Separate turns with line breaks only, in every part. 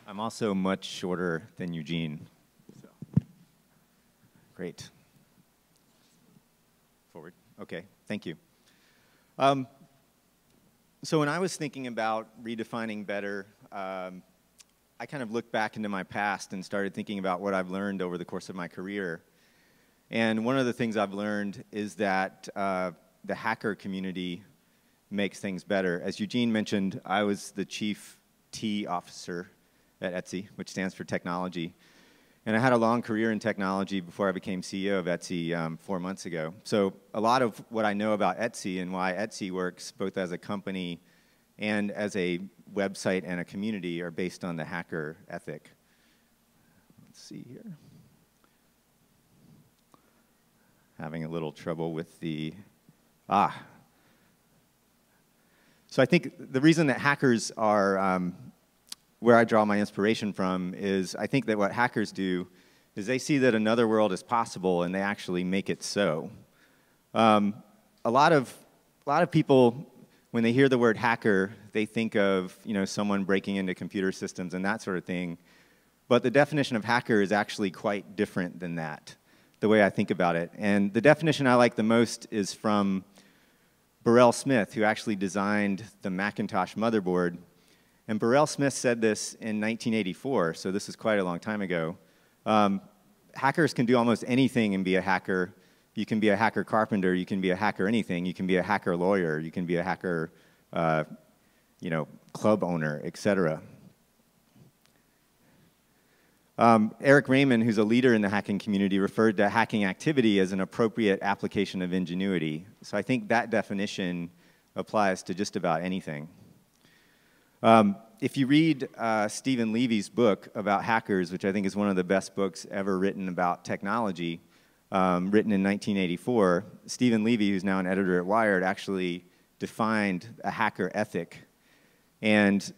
I'm also much shorter than Eugene. So. Great. Forward. Okay, thank you. So when I was thinking about redefining better, I kind of looked back into my past and started thinking about what I've learned over the course of my career. And one of the things I've learned is that the hacker community makes things better. As Eugene mentioned, I was the chief T officer at Etsy, which stands for technology. And I had a long career in technology before I became CEO of Etsy 4 months ago. So a lot of what I know about Etsy and why Etsy works, both as a company and as a website and a community, are based on the hacker ethic. Let's see here. Having a little trouble with the, So I think the reason that hackers are where I draw my inspiration from is I think that what hackers do is they see that another world is possible and they actually make it so. A lot of people, when they hear the word hacker, they think of someone breaking into computer systems and that sort of thing. But the definition of hacker is actually quite different than that, the way I think about it. And the definition I like the most is from Burrell Smith, who actually designed the Macintosh motherboard. And Burrell Smith said this in 1984, so this is quite a long time ago. Hackers can do almost anything and be a hacker. You can be a hacker carpenter, you can be a hacker anything, you can be a hacker lawyer, you can be a hacker club owner, etc. Eric Raymond, who's a leader in the hacking community, referred to hacking activity as an appropriate application of ingenuity. So I think that definition applies to just about anything. If you read Stephen Levy's book about hackers, which I think is one of the best books ever written about technology, written in 1984, Stephen Levy, who's now an editor at Wired, actually defined a hacker ethic. And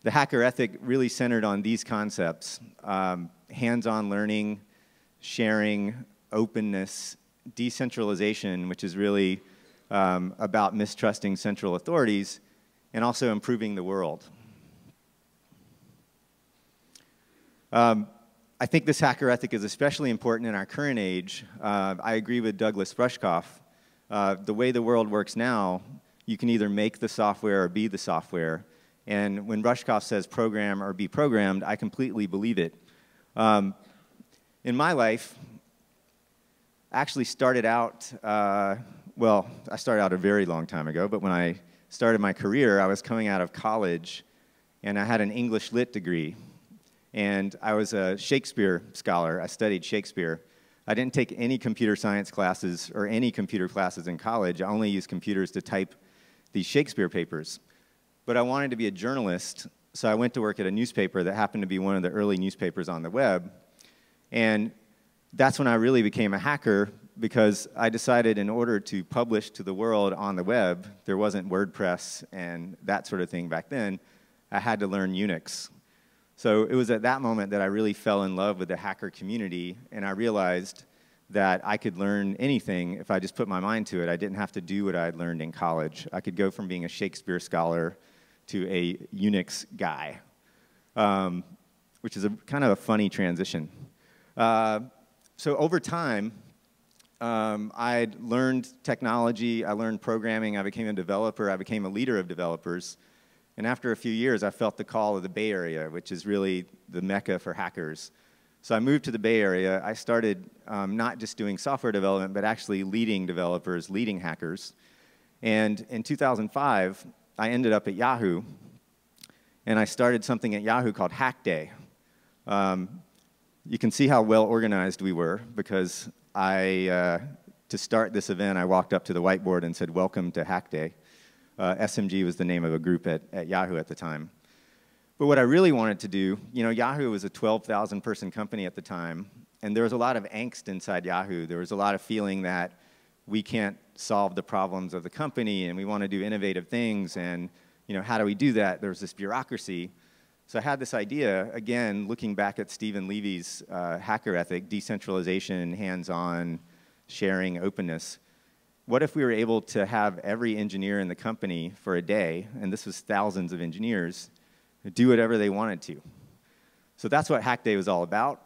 the hacker ethic really centered on these concepts: hands-on learning, sharing, openness, decentralization, which is really about mistrusting central authorities, and also improving the world. I think this hacker ethic is especially important in our current age. I agree with Douglas Rushkoff. The way the world works now, you can either make the software or be the software. And when Rushkoff says program or be programmed, I completely believe it. In my life, I actually started out, well, I started out a very long time ago, but when I started my career, I was coming out of college, and I had an English Lit degree. And I was a Shakespeare scholar. I studied Shakespeare. I didn't take any computer science classes or any computer classes in college. I only used computers to type these Shakespeare papers. But I wanted to be a journalist, so I went to work at a newspaper that happened to be one of the early newspapers on the web. And that's when I really became a hacker, because I decided in order to publish to the world on the web, there wasn't WordPress and that sort of thing back then, I had to learn Unix. So it was at that moment that I really fell in love with the hacker community, and I realized that I could learn anything if I just put my mind to it. I didn't have to do what I had learned in college. I could go from being a Shakespeare scholar to a Unix guy, which is kind of a funny transition. So over time, I'd learned technology, I learned programming, I became a developer, I became a leader of developers. And after a few years, I felt the call of the Bay Area, which is really the mecca for hackers. So I moved to the Bay Area. I started not just doing software development, but actually leading developers, leading hackers. And in 2005, I ended up at Yahoo, and I started something at Yahoo called Hack Day. You can see how well organized we were, because to start this event, I walked up to the whiteboard and said, "Welcome to Hack Day." SMG was the name of a group at Yahoo at the time. But what I really wanted to do, Yahoo was a 12,000 person company at the time, and there was a lot of angst inside Yahoo. There was a lot of feeling that we can't solve the problems of the company, and we want to do innovative things, and how do we do that? There was this bureaucracy. So I had this idea, again, looking back at Stephen Levy's hacker ethic, decentralization, hands-on, sharing, openness. What if we were able to have every engineer in the company for a day, and this was thousands of engineers, do whatever they wanted to? So that's what Hack Day was all about.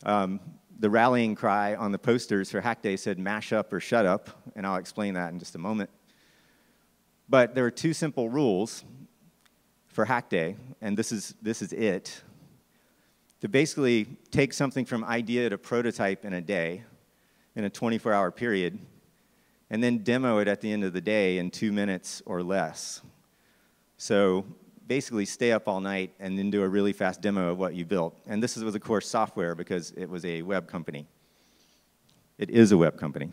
The rallying cry on the posters for Hack Day said mash up or shut up, and I'll explain that in just a moment. But there are two simple rules for Hack Day, and this is it. To basically take something from idea to prototype in a day, in a 24-hour period, and then demo it at the end of the day in 2 minutes or less. So basically stay up all night and then do a really fast demo of what you built. And this was, of course, software because it was a web company. It is a web company.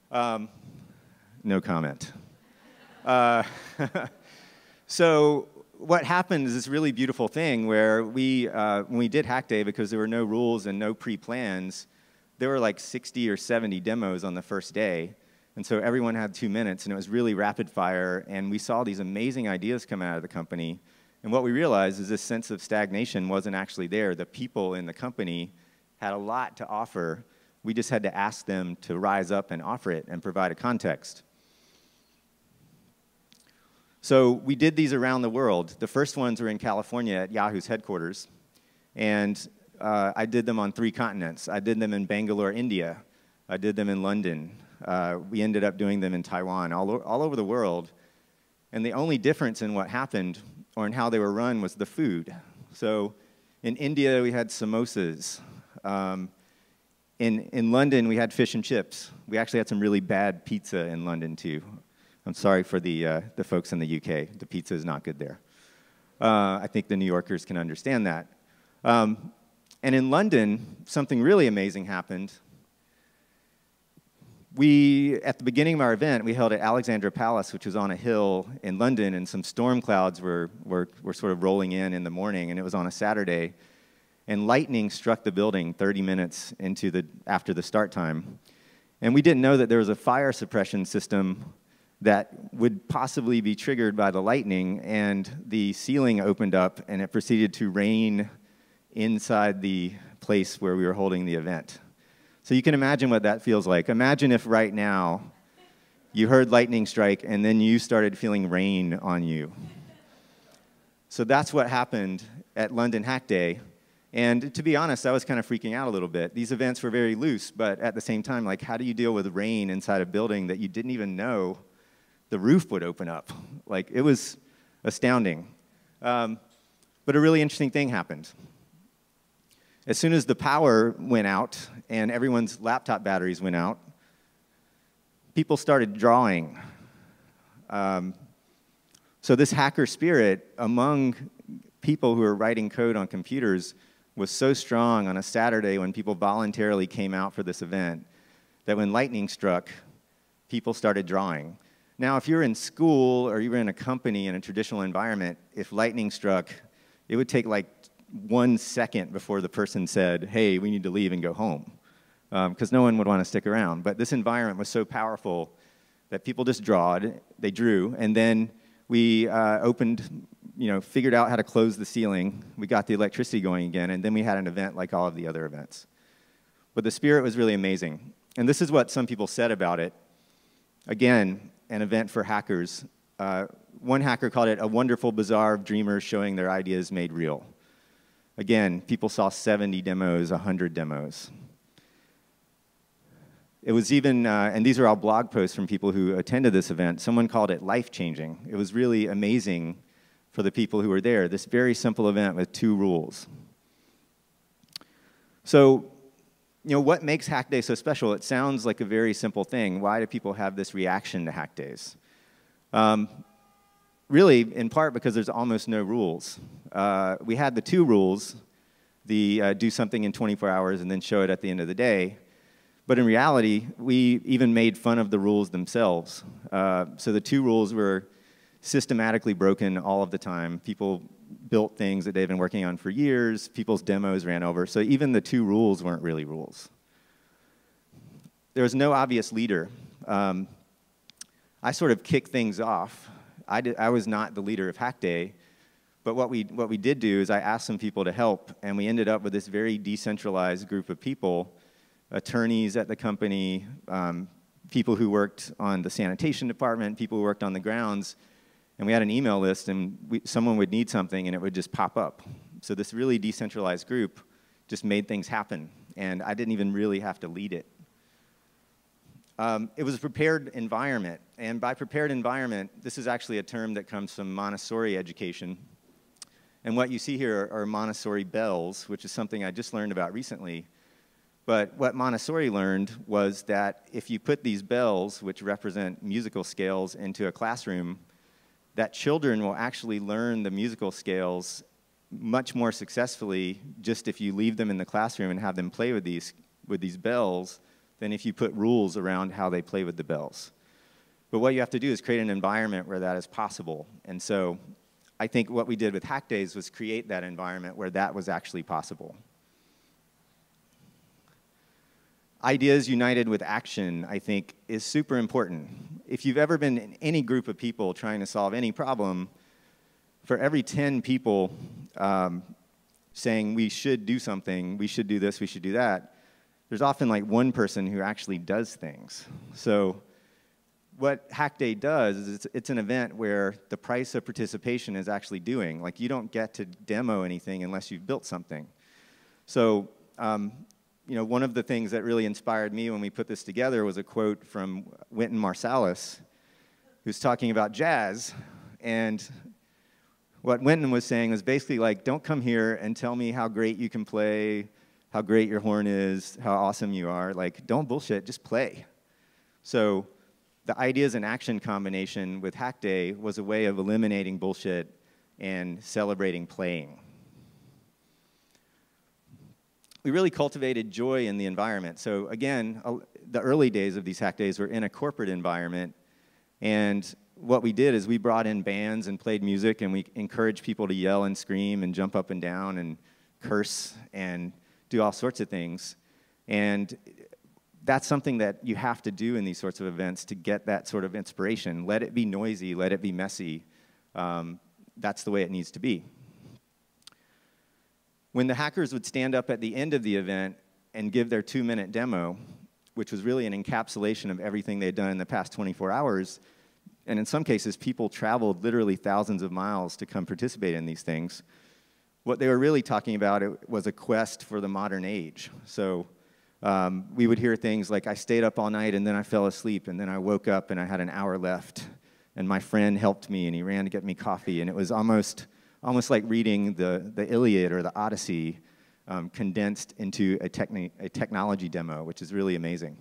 No comment. So what happened is this really beautiful thing where when we did Hack Day, because there were no rules and no pre-plans, there were like 60 or 70 demos on the first day. And so everyone had 2 minutes, and it was really rapid fire, and we saw these amazing ideas come out of the company. And what we realized is this sense of stagnation wasn't actually there. The people in the company had a lot to offer. We just had to ask them to rise up and offer it and provide a context. So we did these around the world. The first ones were in California at Yahoo's headquarters, and I did them on 3 continents. I did them in Bangalore, India. I did them in London. We ended up doing them in Taiwan, all over the world. And the only difference in what happened or in how they were run was the food. So in India, we had samosas. In London, we had fish and chips. We actually had some really bad pizza in London, too. I'm sorry for the folks in the UK. The pizza is not good there. I think the New Yorkers can understand that. And in London, something really amazing happened. At the beginning of our event, we held at Alexandra Palace, which was on a hill in London, and some storm clouds were sort of rolling in the morning, and it was on a Saturday. And lightning struck the building 30 minutes after the start time. And we didn't know that there was a fire suppression system that would possibly be triggered by the lightning, and the ceiling opened up, and it proceeded to rain inside the place where we were holding the event. So you can imagine what that feels like. Imagine if right now you heard lightning strike and then you started feeling rain on you. So that's what happened at London Hack Day. And to be honest, I was kind of freaking out a little bit. These events were very loose, but at the same time, like, how do you deal with rain inside a building that you didn't even know the roof would open up? Like, it was astounding. But a really interesting thing happened. As soon as the power went out and everyone's laptop batteries went out, people started drawing. So this hacker spirit among people who are writing code on computers was so strong on a Saturday when people voluntarily came out for this event that when lightning struck, people started drawing. Now, if you're in school or you're in a company in a traditional environment, if lightning struck, it would take like 1 second before the person said, hey, we need to leave and go home, because no one would want to stick around. But this environment was so powerful that people just they drew, and then we figured out how to close the ceiling. We got the electricity going again, and then we had an event like all of the other events. But the spirit was really amazing. And this is what some people said about it. Again, an event for hackers. One hacker called it a wonderful bazaar of dreamers showing their ideas made real. Again, people saw 70 demos, 100 demos. It was even, and these are all blog posts from people who attended this event, someone called it life-changing. It was really amazing for the people who were there, this very simple event with 2 rules. So, what makes Hack Day so special? It sounds like a very simple thing. Why do people have this reaction to Hack Days? Really, in part because there's almost no rules. We had the 2 rules, the do something in 24 hours and then show it at the end of the day. But in reality, we even made fun of the rules themselves. So the 2 rules were systematically broken all of the time. People built things that they've been working on for years. People's demos ran over. So even the 2 rules weren't really rules. There was no obvious leader. I sort of kicked things off. I was not the leader of Hack Day, but what we did do is I asked some people to help, and we ended up with this very decentralized group of people, attorneys at the company, people who worked on the sanitation department, people who worked on the grounds, and we had an email list, and someone would need something, and it would just pop up. So this really decentralized group just made things happen, and I didn't even really have to lead it. It was a prepared environment, and by prepared environment, this is actually a term that comes from Montessori education. And what you see here are Montessori bells, which is something I just learned about recently. But what Montessori learned was that if you put these bells, which represent musical scales, into a classroom, that children will actually learn the musical scales much more successfully just if you leave them in the classroom and have them play with these bells than if you put rules around how they play with the bells. But what you have to do is create an environment where that is possible. And so I think what we did with Hack Days was create that environment where that was actually possible. Ideas united with action, I think, is super important. If you've ever been in any group of people trying to solve any problem, for every 10 people saying we should do something, we should do this, we should do that, there's often like one person who actually does things. So what Hack Day does is it's an event where the price of participation is actually doing. Like, you don't get to demo anything unless you've built something. So you know, one of the things that really inspired me when we put this together was a quote from Wynton Marsalis, who's talking about jazz. And what Wynton was saying was basically like, don't come here and tell me how great you can play, how great your horn is, how awesome you are. Like, don't bullshit, just play. So the ideas and action combination with Hack Day was a way of eliminating bullshit and celebrating playing. We really cultivated joy in the environment. So again, the early days of these Hack Days were in a corporate environment, and what we did is we brought in bands and played music, and we encouraged people to yell and scream and jump up and down and curse and do all sorts of things. And that's something that you have to do in these sorts of events to get that sort of inspiration. Let it be noisy, let it be messy. That's the way it needs to be. When the hackers would stand up at the end of the event and give their 2-minute demo, which was really an encapsulation of everything they'd done in the past 24 hours, and in some cases, people traveled literally thousands of miles to come participate in these things, what they were really talking about was a quest for the modern age. So we would hear things like, I stayed up all night and then I fell asleep and then I woke up and I had an hour left and my friend helped me and he ran to get me coffee, and it was almost like reading the Iliad or the Odyssey condensed into a technology demo, which is really amazing.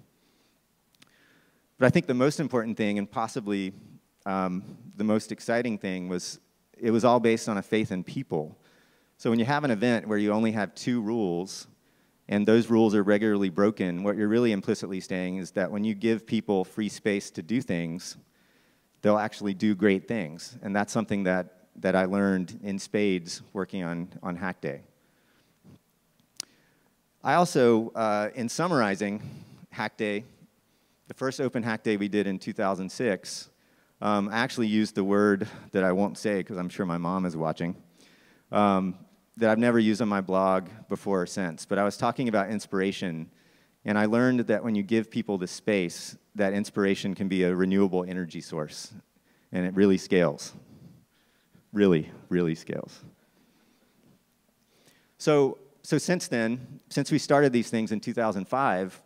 But I think the most important thing, and possibly the most exciting thing, was it was all based on a faith in people. So when you have an event where you only have 2 rules, and those rules are regularly broken, what you're really implicitly saying is that when you give people free space to do things, they'll actually do great things. And that's something that I learned in spades working on Hack Day. I also, in summarizing Hack Day, the first open Hack Day we did in 2006, I actually used the word that I won't say because I'm sure my mom is watching, that I've never used on my blog before or since. But I was talking about inspiration, and I learned that when you give people the space, that inspiration can be a renewable energy source, and it really scales. Really, really scales. So since then, since we started these things in 2005,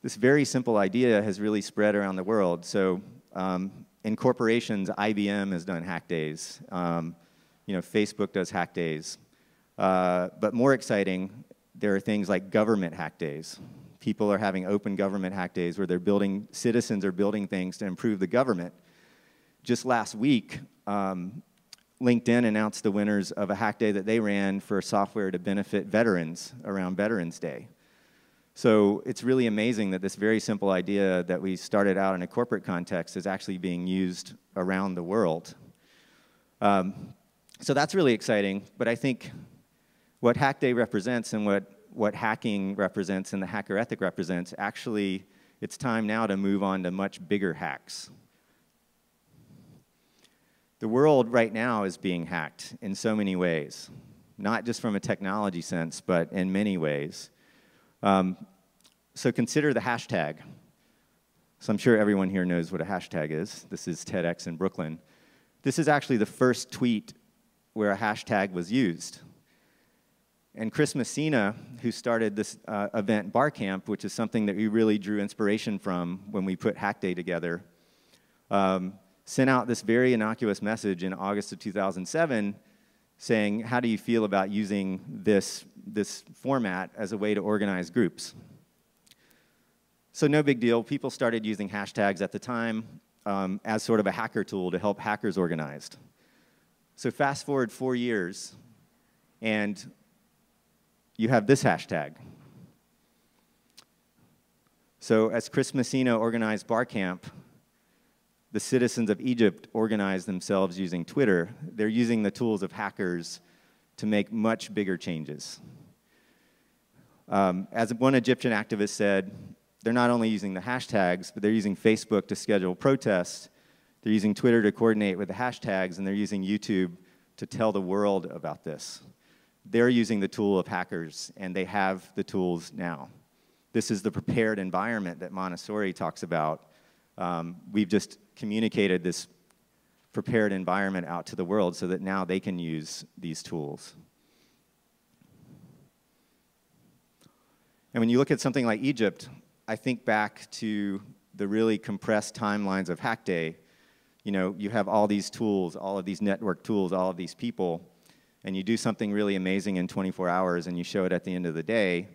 this very simple idea has really spread around the world. So in corporations, IBM has done Hack Days. You know, Facebook does Hack Days. But more exciting, there are things like government Hack Days. People are having open government Hack Days where citizens are building things to improve the government. Just last week, LinkedIn announced the winners of a Hack Day that they ran for software to benefit veterans around Veterans Day. So it's really amazing that this very simple idea that we started out in a corporate context is actually being used around the world. So that's really exciting, but I think what Hack Day represents and what hacking represents and the hacker ethic represents, actually, it's time now to move on to much bigger hacks. The world right now is being hacked in so many ways, not just from a technology sense, but in many ways. So consider the hashtag. So I'm sure everyone here knows what a hashtag is. This is TEDx in Brooklyn. This is actually the first tweet where a hashtag was used. And Chris Messina, who started this event Barcamp, which is something that we really drew inspiration from when we put Hack Day together, sent out this very innocuous message in August of 2007 saying, how do you feel about using this format as a way to organize groups? So no big deal. People started using hashtags at the time as sort of a hacker tool to help hackers organize. So fast forward 4 years, and you have this hashtag. So as Chris Messina organized Barcamp, the citizens of Egypt organized themselves using Twitter. They're using the tools of hackers to make much bigger changes. As one Egyptian activist said, they're not only using the hashtags, but they're using Facebook to schedule protests, they're using Twitter to coordinate with the hashtags, and they're using YouTube to tell the world about this. They're using the tool of hackers, and they have the tools now. This is the prepared environment that Montessori talks about. We've just communicated this prepared environment out to the world so that now they can use these tools. And when you look at something like Egypt, I think back to the really compressed timelines of Hack Day. You know, you have all these tools, all of these network tools, all of these people, and you do something really amazing in 24 hours and you show it at the end of the day.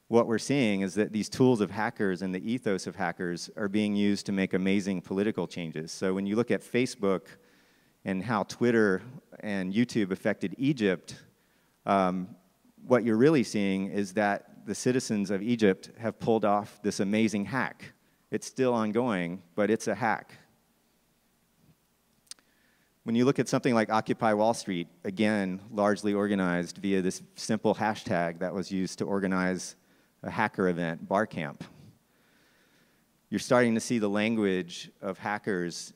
What we're seeing is that these tools of hackers and the ethos of hackers are being used to make amazing political changes. So when you look at Facebook and how Twitter and YouTube affected Egypt, what you're really seeing is that the citizens of Egypt have pulled off this amazing hack. It's still ongoing, but it's a hack. When you look at something like Occupy Wall Street, again, largely organized via this simple hashtag that was used to organize a hacker event, Barcamp. You're starting to see the language of hackers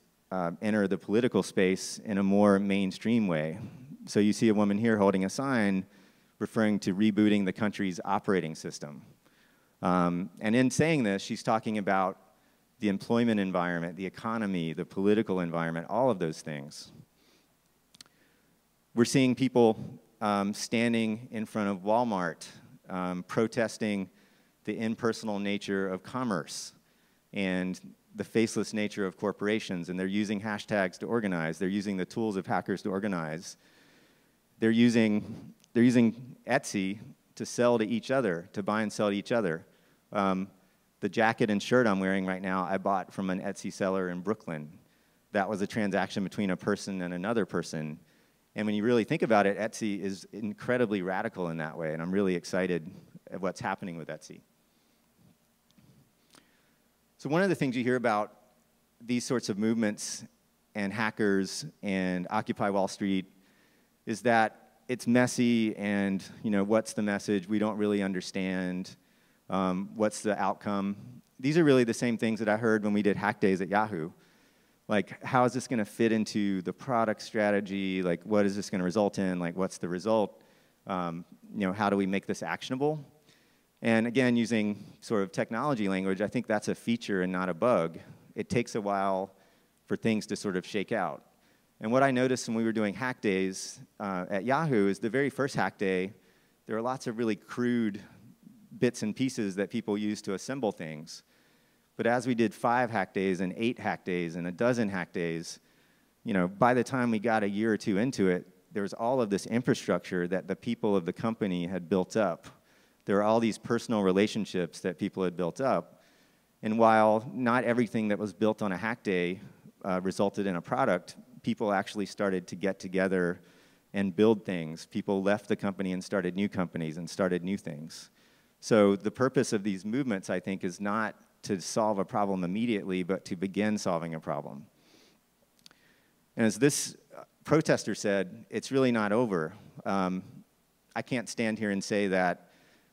enter the political space in a more mainstream way. So you see a woman here holding a sign referring to rebooting the country's operating system. And in saying this, she's talking about the employment environment, the economy, the political environment, all of those things. We're seeing people standing in front of Walmart, protesting the impersonal nature of commerce and the faceless nature of corporations, and they're using hashtags to organize. They're using the tools of hackers to organize. They're using Etsy to sell to each other, to buy and sell to each other. The jacket and shirt I'm wearing right now, I bought from an Etsy seller in Brooklyn. That was a transaction between a person and another person. And when you really think about it, Etsy is incredibly radical in that way, and I'm really excited at what's happening with Etsy. So one of the things you hear about these sorts of movements and hackers and Occupy Wall Street is that it's messy and, you know, what's the message? We don't really understand. What's the outcome? These are really the same things that I heard when we did Hack Days at Yahoo. Like, how is this going to fit into the product strategy? Like, what is this going to result in? Like, what's the result? You know, how do we make this actionable? And again, using sort of technology language, I think that's a feature and not a bug. It takes a while for things to sort of shake out. And what I noticed when we were doing Hack Days at Yahoo is the very first Hack Day, there are lots of really crude bits and pieces that people use to assemble things. But as we did 5 Hack Days and 8 Hack Days and a dozen Hack Days, you know, by the time we got a year or two into it, there was all of this infrastructure that the people of the company had built up. There were all these personal relationships that people had built up. And while not everything that was built on a Hack Day resulted in a product, people actually started to get together and build things. People left the company and started new companies and started new things. So the purpose of these movements, I think, is not to solve a problem immediately, but to begin solving a problem. And as this protester said, it's really not over. I can't stand here and say that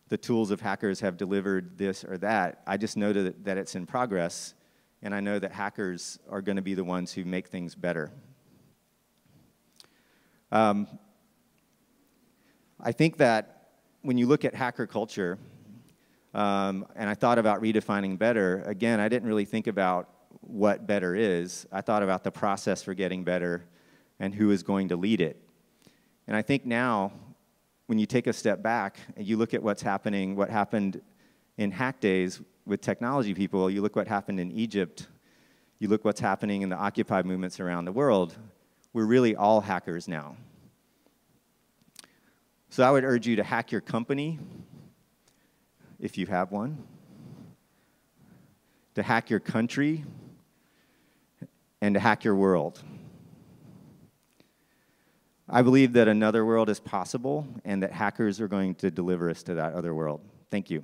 the tools of hackers have delivered this or that. I just know that it's in progress, and I know that hackers are going to be the ones who make things better. I think that when you look at hacker culture, and I thought about redefining better, again, I didn't really think about what better is. I thought about the process for getting better and who is going to lead it. And I think now when you take a step back and you look at what's happening, what happened in hack days with technology people, you look what happened in Egypt, you look what's happening in the Occupy movements around the world, we're really all hackers now. So I would urge you to hack your company, if you have one, to hack your country, and to hack your world. I believe that another world is possible and that hackers are going to deliver us to that other world. Thank you.